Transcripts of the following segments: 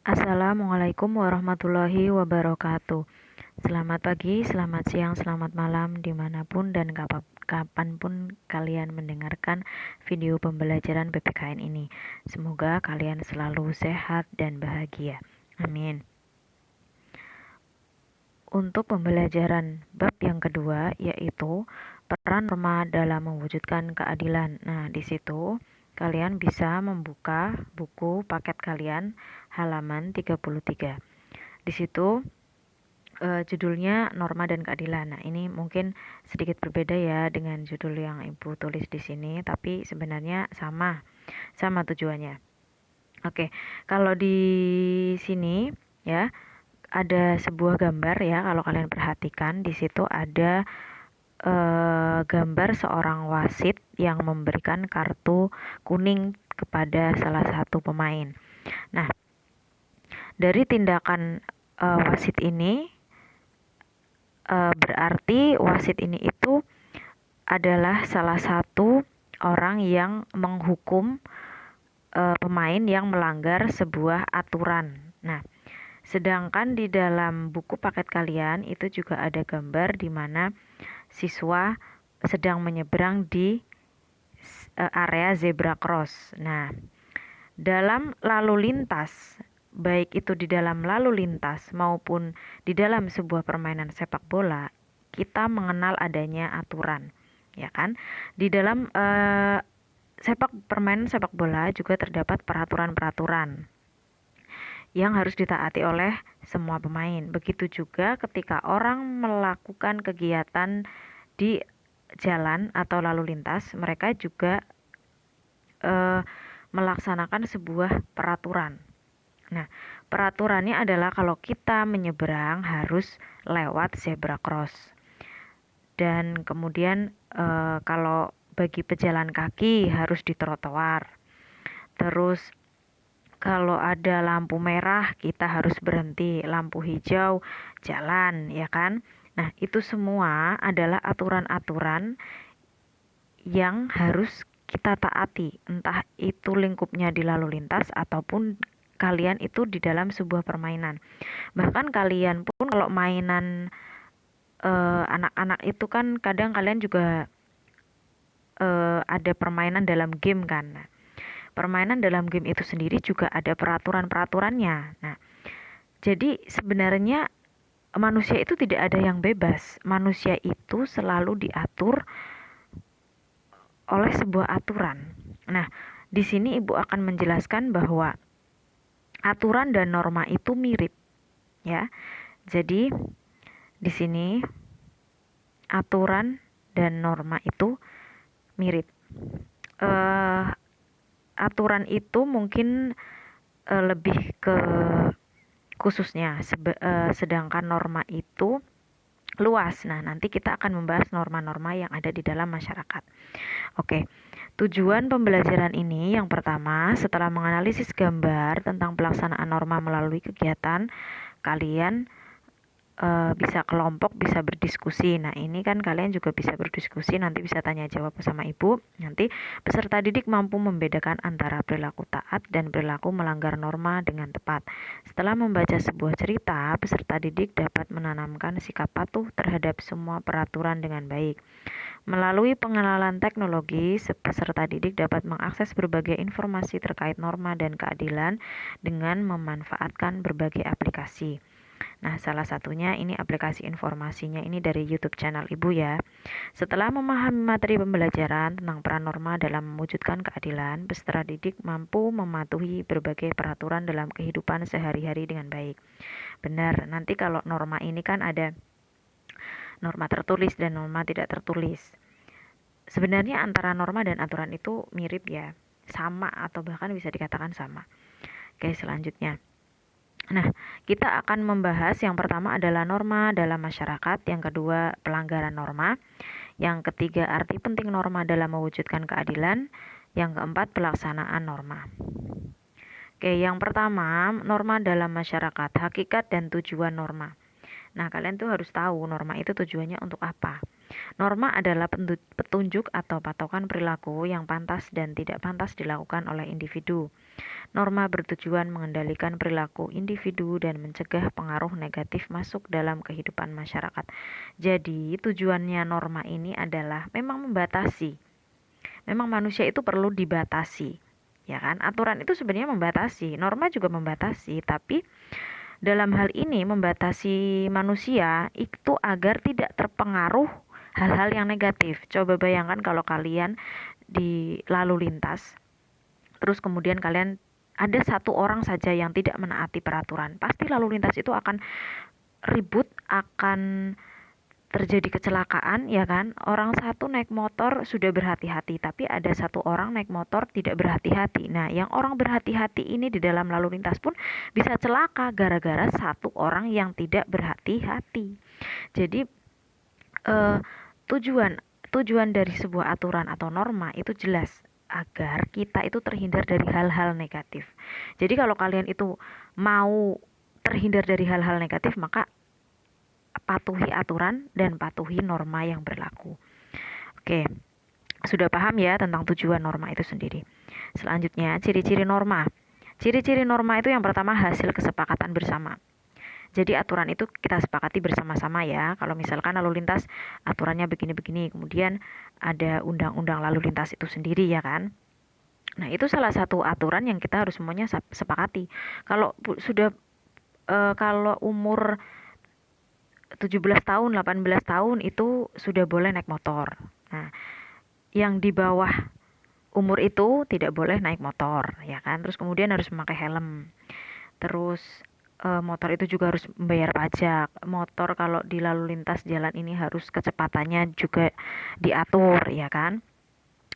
Assalamualaikum warahmatullahi wabarakatuh. Selamat pagi, selamat siang, selamat malam, dimanapun dan kapanpun kalian mendengarkan video pembelajaran PPKN ini. Semoga kalian selalu sehat dan bahagia. Amin. Untuk pembelajaran bab yang kedua, yaitu peran norma dalam mewujudkan keadilan. Nah, di situ kalian bisa membuka buku paket kalian halaman 33. Di situ judulnya Norma dan Keadilan. Nah, ini mungkin sedikit berbeda ya dengan judul yang Ibu tulis di sini, tapi sebenarnya sama tujuannya. Oke, kalau di sini ya ada sebuah gambar ya, kalau kalian perhatikan di situ ada gambar seorang wasit yang memberikan kartu kuning kepada salah satu pemain. Nah, dari tindakan wasit ini berarti wasit ini itu adalah salah satu orang yang menghukum pemain yang melanggar sebuah aturan. Nah, sedangkan di dalam buku paket kalian itu juga ada gambar di mana siswa sedang menyeberang di area zebra cross. Nah, dalam lalu lintas, baik itu di dalam lalu lintas maupun di dalam sebuah permainan sepak bola, kita mengenal adanya aturan, ya kan? Di dalam permainan sepak bola juga terdapat peraturan-peraturan yang harus ditaati oleh semua pemain. Begitu juga ketika orang melakukan kegiatan di jalan atau lalu lintas, mereka juga melaksanakan sebuah peraturan. Nah, peraturannya adalah kalau kita menyeberang harus lewat zebra cross. Dan kemudian kalau bagi pejalan kaki harus di trotoar. Terus kalau ada lampu merah kita harus berhenti, lampu hijau jalan, ya kan? Nah, itu semua adalah aturan-aturan yang harus kita taati, entah itu lingkupnya di lalu lintas ataupun kalian itu di dalam sebuah permainan. Bahkan kalian pun kalau mainan anak-anak itu kan kadang kalian juga ada permainan dalam game kan. Nah, permainan dalam game itu sendiri juga ada peraturan-peraturannya. Nah, jadi sebenarnya manusia itu tidak ada yang bebas. Manusia itu selalu diatur oleh sebuah aturan. Nah, di sini Ibu akan menjelaskan bahwa aturan dan norma itu mirip, ya. Jadi di sini aturan dan norma itu mirip. Aturan itu mungkin lebih ke khususnya, sedangkan norma itu luas. Nah, nanti kita akan membahas norma-norma yang ada di dalam masyarakat. Oke, tujuan pembelajaran ini yang pertama, setelah menganalisis gambar tentang pelaksanaan norma melalui kegiatan, kalian bisa kelompok, bisa berdiskusi. Nah, ini kan kalian juga bisa berdiskusi, nanti bisa tanya jawab sama Ibu. Nanti peserta didik mampu membedakan antara perilaku taat dan perilaku melanggar norma dengan tepat. Setelah membaca sebuah cerita, peserta didik dapat menanamkan sikap patuh terhadap semua peraturan dengan baik. Melalui pengenalan teknologi, peserta didik dapat mengakses berbagai informasi terkait norma dan keadilan dengan memanfaatkan berbagai aplikasi. Nah, salah satunya ini aplikasi informasinya ini dari YouTube channel Ibu ya. Setelah memahami materi pembelajaran tentang peran norma dalam mewujudkan keadilan, peserta didik mampu mematuhi berbagai peraturan dalam kehidupan sehari-hari dengan baik. Benar, nanti kalau norma ini kan ada norma tertulis dan norma tidak tertulis. Sebenarnya antara norma dan aturan itu mirip ya, sama atau bahkan bisa dikatakan sama. Oke, selanjutnya. Nah, kita akan membahas yang pertama adalah norma dalam masyarakat, yang kedua pelanggaran norma, yang ketiga arti penting norma dalam mewujudkan keadilan, yang keempat pelaksanaan norma. Oke, yang pertama norma dalam masyarakat, hakikat dan tujuan norma. Nah, kalian tuh harus tahu norma itu tujuannya untuk apa. Norma adalah petunjuk atau patokan perilaku yang pantas dan tidak pantas dilakukan oleh individu. Norma bertujuan mengendalikan perilaku individu dan mencegah pengaruh negatif masuk dalam kehidupan masyarakat. Jadi, tujuannya norma ini adalah memang membatasi. Memang manusia itu perlu dibatasi. Ya kan? Aturan itu sebenarnya membatasi, norma juga membatasi, tapi dalam hal ini membatasi manusia itu agar tidak terpengaruh hal-hal yang negatif. Coba bayangkan kalau kalian di lalu lintas, terus kemudian kalian ada satu orang saja yang tidak menaati peraturan, pasti lalu lintas itu akan ribut, akan terjadi kecelakaan, ya kan? Orang satu naik motor sudah berhati-hati, tapi ada satu orang naik motor tidak berhati-hati. Nah, yang orang berhati-hati ini di dalam lalu lintas pun bisa celaka gara-gara satu orang yang tidak berhati-hati. Jadi eh, tujuan tujuan dari sebuah aturan atau norma itu jelas agar kita itu terhindar dari hal-hal negatif. Jadi kalau kalian itu mau terhindar dari hal-hal negatif, maka patuhi aturan dan patuhi norma yang berlaku. Oke, sudah paham ya tentang tujuan norma itu sendiri. Selanjutnya, ciri-ciri norma. Ciri-ciri norma itu yang pertama hasil kesepakatan bersama. Jadi aturan itu kita sepakati bersama-sama ya. Kalau misalkan lalu lintas aturannya begini-begini, kemudian ada undang-undang lalu lintas itu sendiri ya kan. Nah, itu salah satu aturan yang kita harus semuanya sepakati. Kalau sudah kalau umur 17 tahun, 18 tahun itu sudah boleh naik motor. Nah, yang di bawah umur itu tidak boleh naik motor, ya kan? Terus kemudian harus memakai helm. Terus motor itu juga harus membayar pajak. Motor kalau di lalu lintas jalan ini harus kecepatannya juga diatur, ya kan?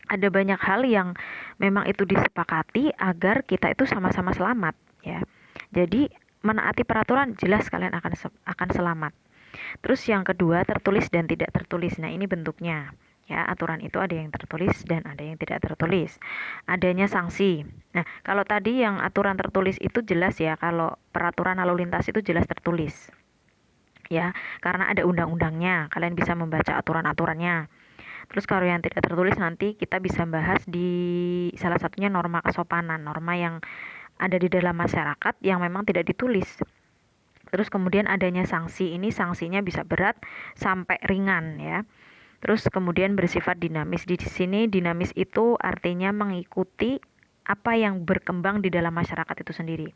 Ada banyak hal yang memang itu disepakati agar kita itu sama-sama selamat, ya. Jadi menaati peraturan jelas kalian akan selamat. Terus yang kedua, tertulis dan tidak tertulis. Nah, ini bentuknya. Ya, aturan itu ada yang tertulis dan ada yang tidak tertulis. Adanya sanksi. Nah, kalau tadi yang aturan tertulis itu jelas ya, kalau peraturan lalu lintas itu jelas tertulis. Ya, karena ada undang-undangnya. Kalian bisa membaca aturan-aturannya. Terus kalau yang tidak tertulis nanti kita bisa bahas di salah satunya norma kesopanan, norma yang ada di dalam masyarakat yang memang tidak ditulis. Terus kemudian adanya sanksi, ini sanksinya bisa berat sampai ringan ya. Terus kemudian bersifat dinamis. Di sini dinamis itu artinya mengikuti apa yang berkembang di dalam masyarakat itu sendiri.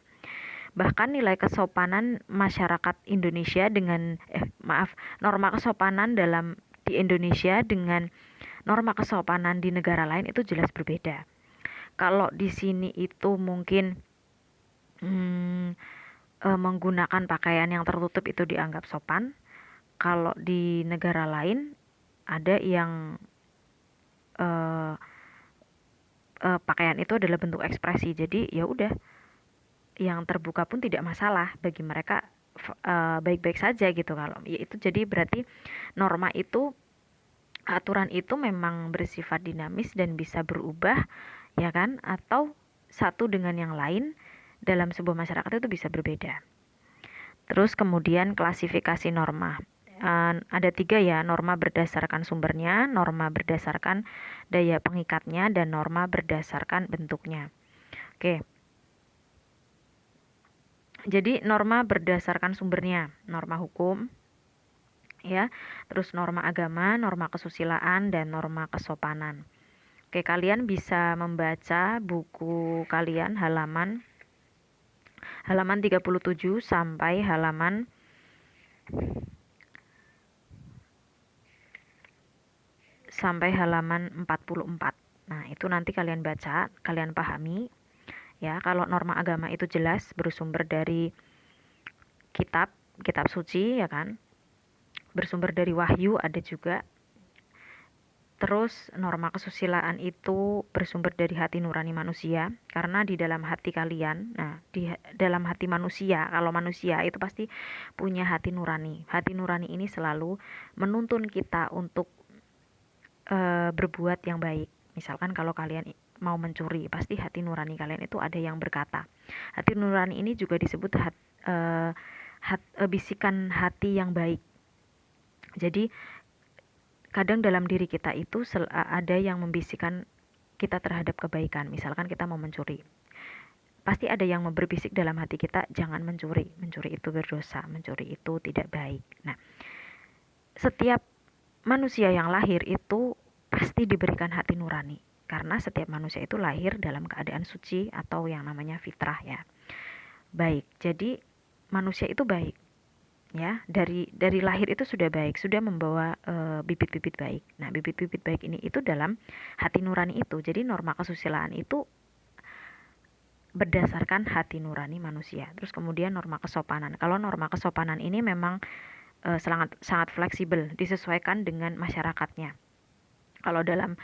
Bahkan nilai kesopanan masyarakat Indonesia dengan norma kesopanan di Indonesia dengan norma kesopanan di negara lain itu jelas berbeda. Kalau di sini itu mungkin menggunakan pakaian yang tertutup itu dianggap sopan. Kalau di negara lain ada yang pakaian itu adalah bentuk ekspresi. Jadi ya udah, yang terbuka pun tidak masalah bagi mereka, baik-baik saja gitu. Kalau ya itu jadi berarti norma itu, aturan itu memang bersifat dinamis dan bisa berubah ya kan, atau satu dengan yang lain dalam sebuah masyarakat itu bisa berbeda. Terus kemudian klasifikasi norma. Ada 3 ya, norma berdasarkan sumbernya, norma berdasarkan daya pengikatnya, dan norma berdasarkan bentuknya. Oke. Jadi norma berdasarkan sumbernya, norma hukum, ya, terus norma agama, norma kesusilaan, dan norma kesopanan. Oke, kalian bisa membaca buku kalian halaman 37 sampai halaman 44. Nah, itu nanti kalian baca, kalian pahami. Ya, kalau norma agama itu jelas bersumber dari kitab suci ya kan. Bersumber dari wahyu ada juga. Terus norma kesusilaan itu bersumber dari hati nurani manusia, karena di dalam hati kalian, nah di dalam hati manusia, kalau manusia itu pasti punya hati nurani. Hati nurani ini selalu menuntun kita untuk berbuat yang baik. Misalkan kalau kalian mau mencuri, pasti hati nurani kalian itu ada yang berkata. Hati nurani ini juga disebut bisikan hati yang baik. Jadi kadang dalam diri kita itu ada yang membisikkan kita terhadap kebaikan. Misalkan kita mau mencuri, pasti ada yang berbisik dalam hati kita, jangan mencuri, mencuri itu berdosa, mencuri itu tidak baik. Nah, setiap manusia yang lahir itu pasti diberikan hati nurani, karena setiap manusia itu lahir dalam keadaan suci atau yang namanya fitrah ya, baik. Jadi manusia itu baik ya, dari lahir itu sudah baik, sudah membawa bibit-bibit baik. Nah, bibit-bibit baik ini itu dalam hati nurani itu. Jadi norma kesusilaan itu berdasarkan hati nurani manusia. Terus kemudian norma kesopanan. Kalau norma kesopanan ini memang sangat fleksibel, disesuaikan dengan masyarakatnya. Kalau dalam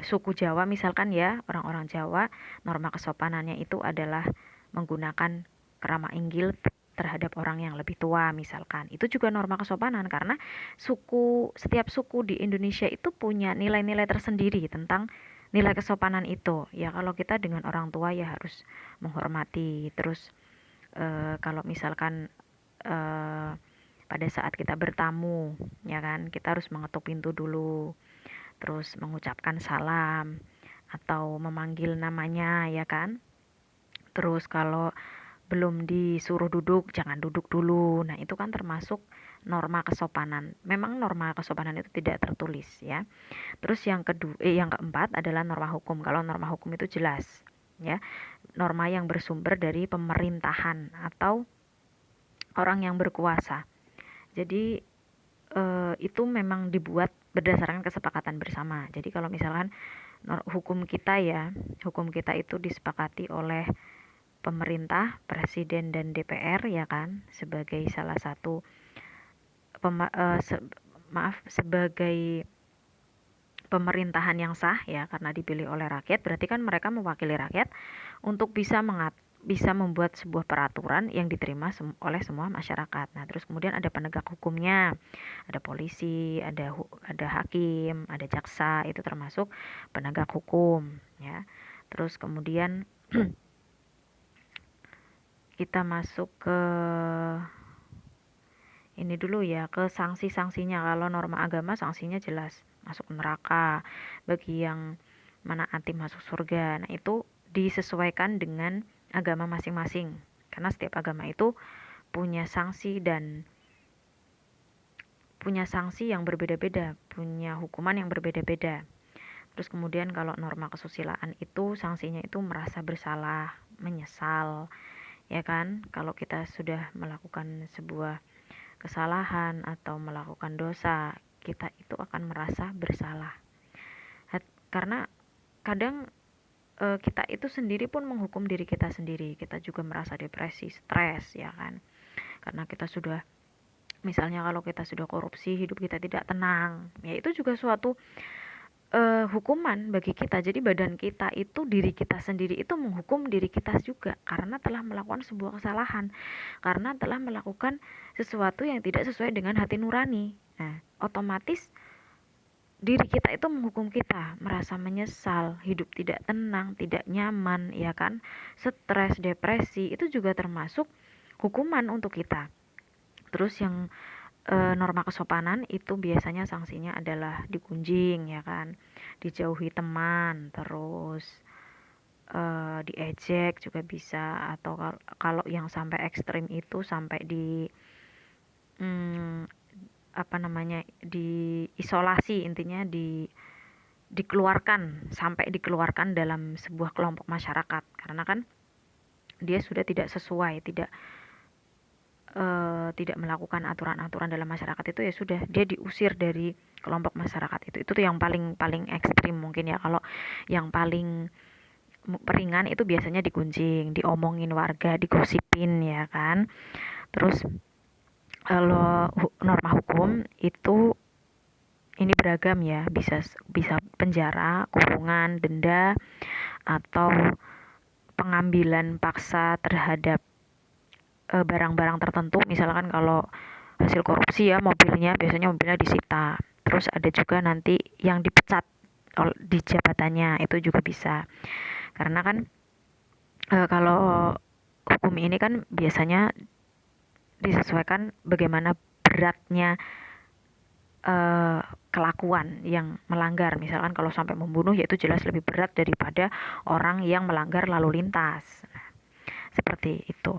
suku Jawa misalkan ya, orang-orang Jawa, norma kesopanannya itu adalah menggunakan kerama inggil terhadap orang yang lebih tua misalkan. Itu juga norma kesopanan, karena setiap suku di Indonesia itu punya nilai-nilai tersendiri tentang nilai kesopanan itu. Ya kalau kita dengan orang tua ya harus menghormati. Terus kalau misalkan pada saat kita bertamu, ya kan, kita harus mengetuk pintu dulu, terus mengucapkan salam atau memanggil namanya, ya kan. Terus kalau belum disuruh duduk, jangan duduk dulu. Nah, itu kan termasuk norma kesopanan. Memang norma kesopanan itu tidak tertulis ya. Terus yang keempat adalah norma hukum. Kalau norma hukum itu jelas ya. Norma yang bersumber dari pemerintahan atau orang yang berkuasa. Jadi itu memang dibuat berdasarkan kesepakatan bersama. Jadi kalau misalkan hukum kita itu disepakati oleh pemerintah, presiden dan DPR ya kan, sebagai salah satu sebagai pemerintahan yang sah ya, karena dipilih oleh rakyat, berarti kan mereka mewakili rakyat untuk bisa membuat sebuah peraturan yang diterima oleh semua masyarakat. Nah, terus kemudian ada penegak hukumnya, ada polisi, ada hakim, ada jaksa, itu termasuk penegak hukum ya. Terus kemudian kita masuk ke ini dulu ya, ke sanksi-sanksinya. Kalau norma agama sanksinya jelas, masuk neraka, bagi yang menaati masuk surga. Nah, itu disesuaikan dengan agama masing-masing, karena setiap agama itu punya sanksi yang berbeda-beda, punya hukuman yang berbeda-beda. Terus kemudian kalau norma kesusilaan itu sanksinya itu merasa bersalah, menyesal, ya kan. Kalau kita sudah melakukan sebuah kesalahan atau melakukan dosa, kita itu akan merasa bersalah. Karena kadang kita itu sendiri pun menghukum diri kita sendiri. Kita juga merasa depresi, stres ya kan. Karena kita sudah, misalnya kalau kita sudah korupsi, hidup kita tidak tenang. Ya itu juga suatu hukuman bagi kita. Jadi badan kita itu, diri kita sendiri itu menghukum diri kita juga, karena telah melakukan sebuah kesalahan, karena telah melakukan sesuatu yang tidak sesuai dengan hati nurani. Nah, otomatis diri kita itu menghukum kita, merasa menyesal, hidup tidak tenang, tidak nyaman, ya kan, stres, depresi, itu juga termasuk hukuman untuk kita. Terus yang norma kesopanan itu biasanya sanksinya adalah digunjing ya kan, dijauhi teman, terus diejek juga bisa, atau kalau yang sampai ekstrim itu sampai diisolasi, intinya dikeluarkan dalam sebuah kelompok masyarakat, karena kan dia sudah tidak sesuai, tidak melakukan aturan-aturan dalam masyarakat itu, ya sudah, dia diusir dari kelompok masyarakat itu. Itu tuh yang paling ekstrim mungkin ya. Kalau yang paling ringan itu biasanya digunjing, diomongin warga, digosipin ya kan. Terus kalau norma hukum itu ini beragam ya, bisa penjara, kurungan, denda, atau pengambilan paksa terhadap barang-barang tertentu. Misalkan kalau hasil korupsi ya, biasanya mobilnya disita. Terus ada juga nanti yang dipecat di jabatannya, itu juga bisa. Karena kan kalau hukum ini kan biasanya disesuaikan bagaimana beratnya kelakuan yang melanggar. Misalkan kalau sampai membunuh, yaitu jelas lebih berat daripada orang yang melanggar lalu lintas. Nah, seperti itu.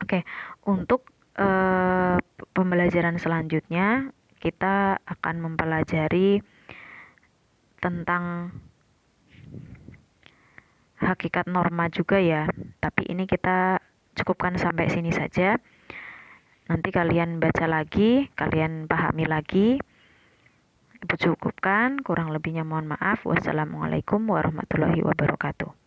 Oke, untuk pembelajaran selanjutnya kita akan mempelajari tentang hakikat norma juga ya. Tapi ini kita cukupkan sampai sini saja. Nanti kalian baca lagi, kalian pahami lagi. Ibu cukupkan, kurang lebihnya mohon maaf. Wassalamualaikum warahmatullahi wabarakatuh.